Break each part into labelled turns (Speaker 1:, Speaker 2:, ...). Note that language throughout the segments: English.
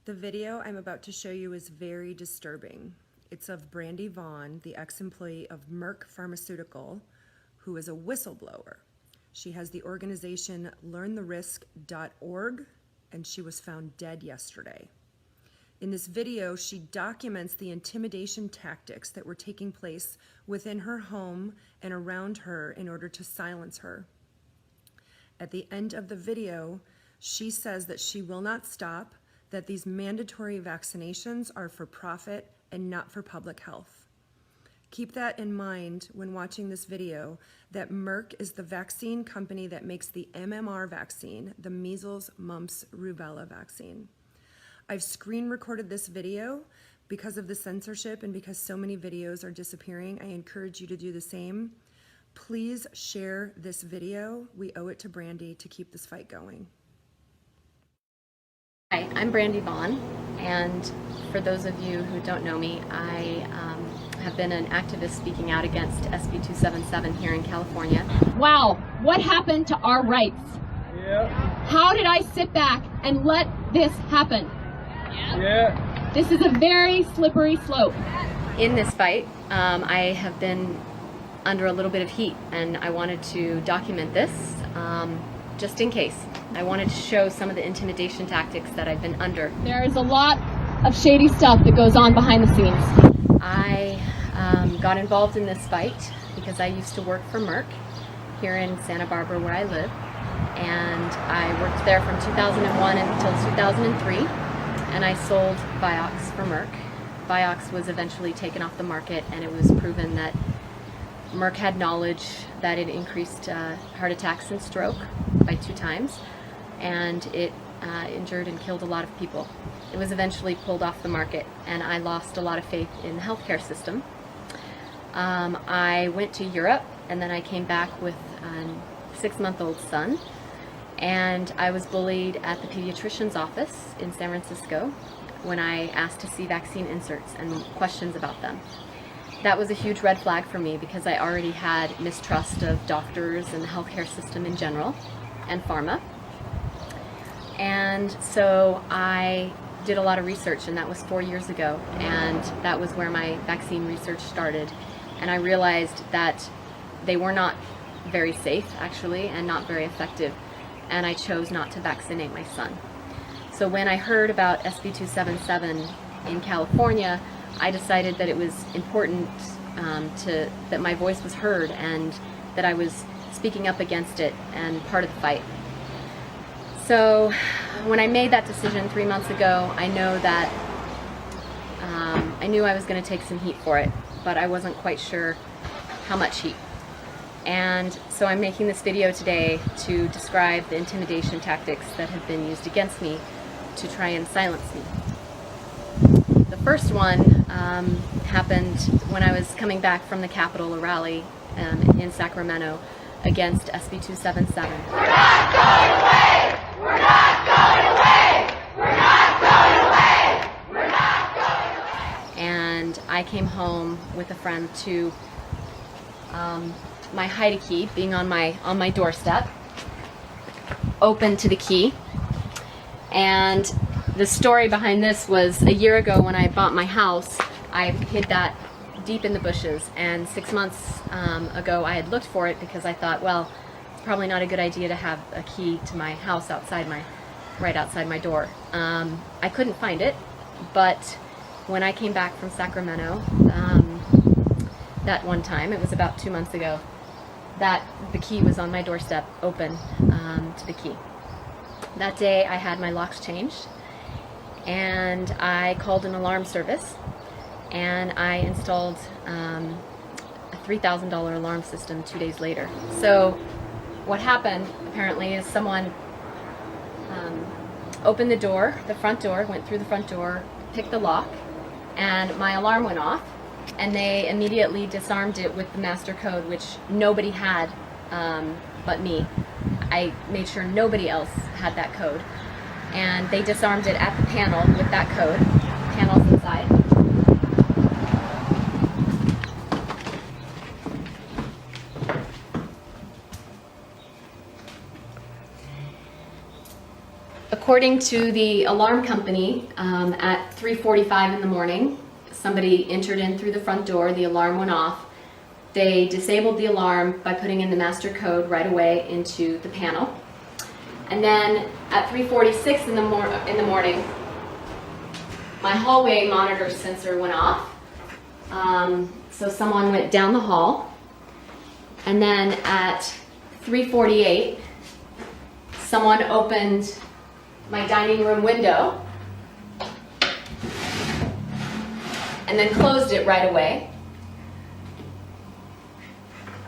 Speaker 1: The video I'm about to show you is very disturbing. It's of Brandy Vaughan, the ex-employee of Merck Pharmaceutical, who is a whistleblower. She has the organization learntherisk.org, and she was found dead yesterday. In this video, she documents the intimidation tactics that were taking place within her home and around her in order to silence her. At the end of the video, she says that she will not stop, that these mandatory vaccinations are for profit and not for public health. Keep that in mind when watching this video, that Merck is the vaccine company that makes the MMR vaccine, the measles, mumps, rubella vaccine. I've screen recorded this video because of the censorship and because so many videos are disappearing. I encourage you to do the same. Please share this video. We owe it to Brandy to keep this fight going.
Speaker 2: Hi, I'm Brandy Vaughan, and for those of you who don't know me, I have been an activist speaking out against SB 277 here in California.
Speaker 3: Wow, what happened to our rights?
Speaker 4: Yeah.
Speaker 3: How did I sit back and let this happen?
Speaker 4: Yeah.
Speaker 3: This is a very slippery slope.
Speaker 2: In this fight, I have been under a little bit of heat, and I wanted to document this just in case. I wanted to show some of the intimidation tactics that I've been under.
Speaker 3: There is a lot of shady stuff that goes on behind the scenes.
Speaker 2: I got involved in this fight because I used to work for Merck here in Santa Barbara where I live, and I worked there from 2001 until 2003, and I sold Vioxx for Merck. Vioxx was eventually taken off the market, and it was proven that Merck had knowledge that it increased heart attacks and stroke by 2 times, and it injured and killed a lot of people. It was eventually pulled off the market, and I lost a lot of faith in the healthcare system. I went to Europe, and then I came back with a 6-month-old son, and I was bullied at the pediatrician's office in San Francisco when I asked to see vaccine inserts and questions about them. That was a huge red flag for me because I already had mistrust of doctors and the healthcare system in general and pharma. And so I did a lot of research, and that was 4 years ago, and that was where my vaccine research started. And I realized that they were not very safe, actually, and not very effective, and I chose not to vaccinate my son. So when I heard about SB 277 in California, I decided that it was important that my voice was heard and that I was speaking up against it and part of the fight. So when I made that decision 3 months ago, I know that I knew I was going to take some heat for it, but I wasn't quite sure how much heat. And so I'm making this video today to describe the intimidation tactics that have been used against me to try and silence me. The first one happened when I was coming back from the Capitol rally in Sacramento against SB 277.
Speaker 5: We're not going away! We're not going away! We're not going away! We're not going away!
Speaker 2: And I came home with a friend to my hide key being on my doorstep, open to the key. And the story behind this was a year ago when I bought my house, I hid that deep in the bushes, and 6 months ago I had looked for it because I thought, well, it's probably not a good idea to have a key to my house right outside my door. I couldn't find it, but when I came back from Sacramento that one time, it was about 2 months ago, that the key was on my doorstep, open to the key. That day I had my locks changed, and I called an alarm service, and I installed a $3,000 alarm system 2 days later. So what happened apparently is someone opened the door, the front door, went through the front door, picked the lock, and my alarm went off, and they immediately disarmed it with the master code, which nobody had but me. I made sure nobody else had that code, and they disarmed it at the panel with that code, panels inside. According to the alarm company, at 3:45 in the morning, somebody entered in through the front door, the alarm went off. They disabled the alarm by putting in the master code right away into the panel. And then at 3:46 in the morning, my hallway monitor sensor went off. So someone went down the hall. And then at 3:48, someone opened my dining room window and then closed it right away.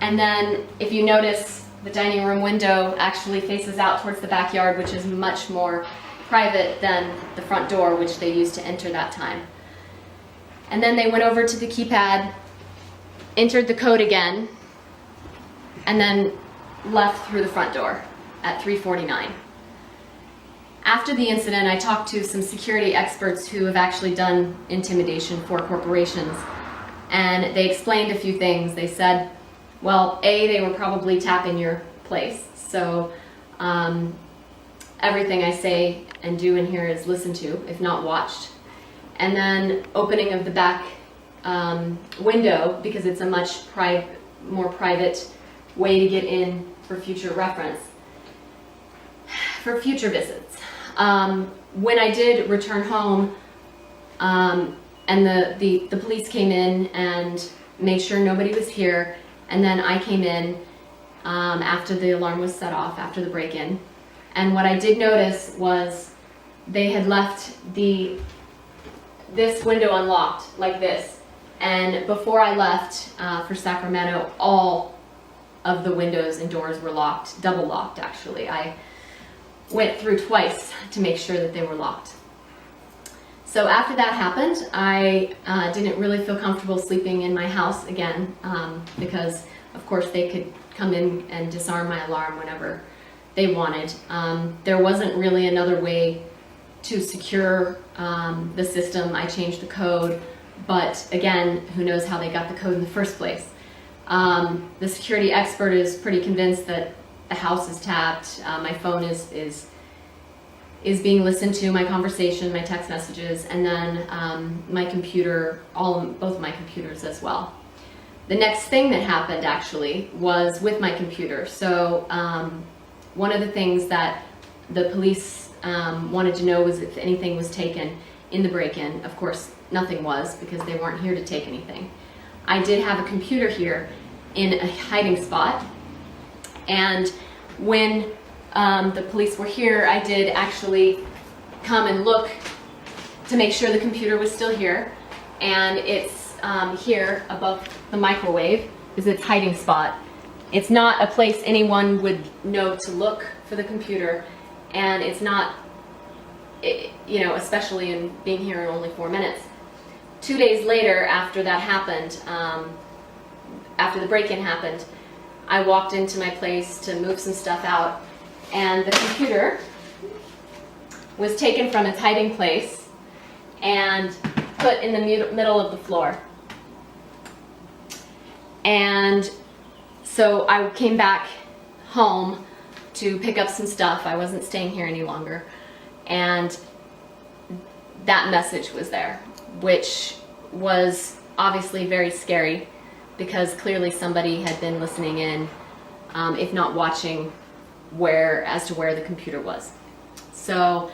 Speaker 2: And then if you notice, the dining room window actually faces out towards the backyard, which is much more private than the front door, which they used to enter that time. And then they went over to the keypad, entered the code again, and then left through the front door at 3:49. After the incident, I talked to some security experts who have actually done intimidation for corporations, and they explained a few things. They said, well, A, they were probably tapping your place, so everything I say and do in here is listened to, if not watched. And then opening of the back window, because it's a much more private way to get in for future reference, for future visits. When I did return home, and the police came in and made sure nobody was here, and then I came in after the alarm was set off, after the break-in. And what I did notice was they had left this window unlocked, like this. And before I left for Sacramento, all of the windows and doors were locked, double locked actually. I went through twice to make sure that they were locked. So after that happened, I didn't really feel comfortable sleeping in my house again, because of course they could come in and disarm my alarm whenever they wanted. There wasn't really another way to secure the system. I changed the code, but again, who knows how they got the code in the first place. The security expert is pretty convinced that the house is tapped, my phone is being listened to, my conversation, my text messages, and then my computer, both my computers as well. The next thing that happened actually was with my computer. So one of the things that the police wanted to know was if anything was taken in the break-in. Of course, nothing was, because they weren't here to take anything. I did have a computer here in a hiding spot, and when the police were here, I did actually come and look to make sure the computer was still here, and it's here above the microwave is its hiding spot. It's not a place anyone would know to look for the computer, and it's not, you know, especially in being here in only 4 minutes. 2 days later, after that happened, after the break-in happened, I walked into my place to move some stuff out, and the computer was taken from its hiding place and put in the middle of the floor. And so I came back home to pick up some stuff. I wasn't staying here any longer. And that message was there, which was obviously very scary, because clearly somebody had been listening in, if not watching, as to where the computer was. So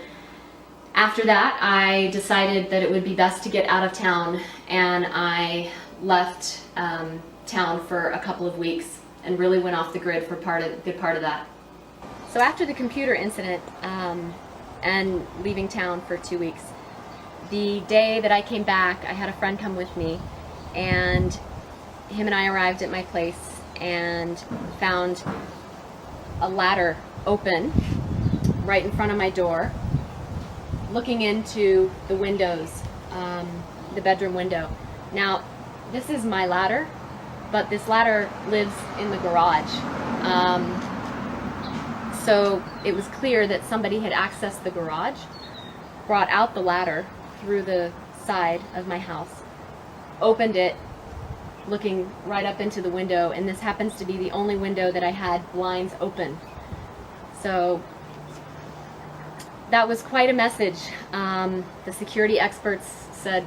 Speaker 2: after that, I decided that it would be best to get out of town, and I left town for a couple of weeks and really went off the grid for a good part of that. So after the computer incident and leaving town for 2 weeks, the day that I came back, I had a friend come with me, and him and I arrived at my place and found a ladder open right in front of my door, looking into the windows, the bedroom window. Now, this is my ladder, but this ladder lives in the garage. So it was clear that somebody had accessed the garage, brought out the ladder through the side of my house, opened it, looking right up into the window, and this happens to be the only window that I had blinds open. So that was quite a message. The security experts said,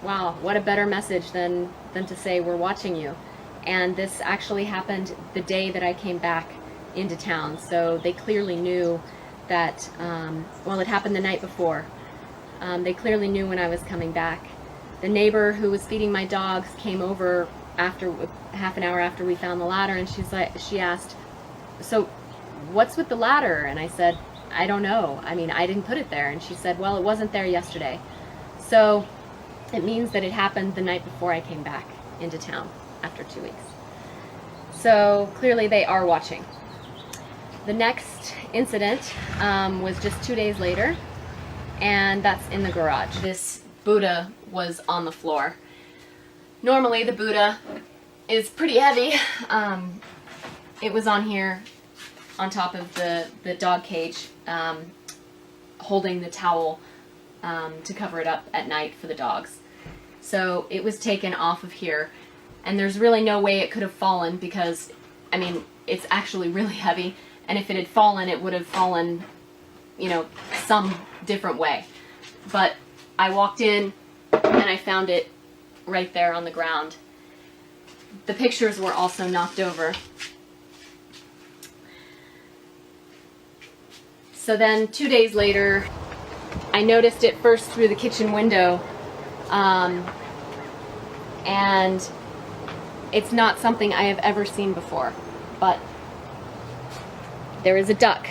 Speaker 2: wow, what a better message than to say we're watching you. And this actually happened the day that I came back into town. So they clearly knew that, well, it happened the night before. They clearly knew when I was coming back. The neighbor who was feeding my dogs came over after half an hour after we found the ladder, and she asked, so what's with the ladder? And I said, I don't know. I mean, I didn't put it there. And she said, well, it wasn't there yesterday. So it means that it happened the night before I came back into town after 2 weeks. So clearly they are watching. The next incident was just 2 days later, and that's in the garage. This Buddha was on the floor. Normally the Buddha is pretty heavy. It was on here on top of the dog cage, holding the towel to cover it up at night for the dogs. So it was taken off of here, and there's really no way it could have fallen because, I mean, it's actually really heavy, and if it had fallen, it would have fallen, you know, some different way. But I walked in and I found it right there on the ground. The pictures were also knocked over. So then 2 days later, I noticed it first through the kitchen window, and it's not something I have ever seen before, but there is a duck.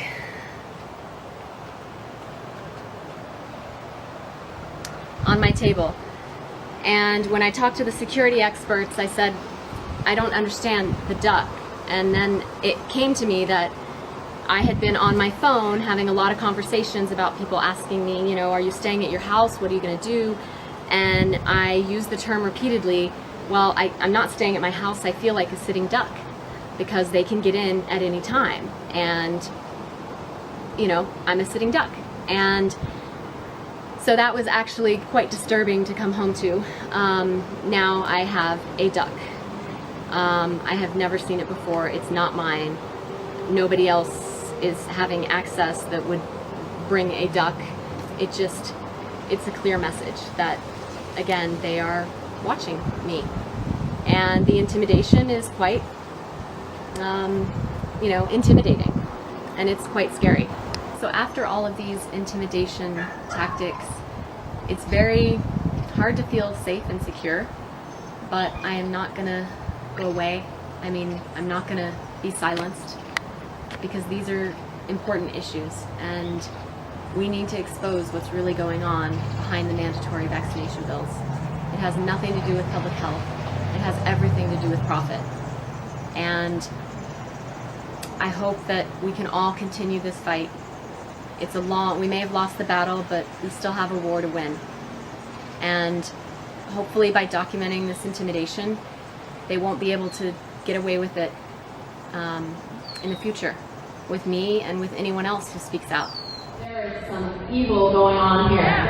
Speaker 2: On my table. And when I talked to the security experts, I said, I don't understand the duck. And then it came to me that I had been on my phone having a lot of conversations about people asking me, you know, are you staying at your house? What are you going to do? And I used the term repeatedly, well, I'm not staying at my house. I feel like a sitting duck because they can get in at any time. And, you know, I'm a sitting duck. And so that was actually quite disturbing to come home to. Now I have a duck. I have never seen it before. It's not mine. Nobody else is having access that would bring a duck. It's a clear message that, again, they are watching me. And the intimidation is quite, you know, intimidating. And it's quite scary. So after all of these intimidation tactics, it's very hard to feel safe and secure, but I am not gonna go away. I mean, I'm not gonna be silenced because these are important issues and we need to expose what's really going on behind the mandatory vaccination bills. It has nothing to do with public health. It has everything to do with profit. And I hope that we can all continue this fight. We may have lost the battle, but we still have a war to win. And hopefully by documenting this intimidation, they won't be able to get away with it in the future, with me and with anyone else who speaks out. There is some evil going on here.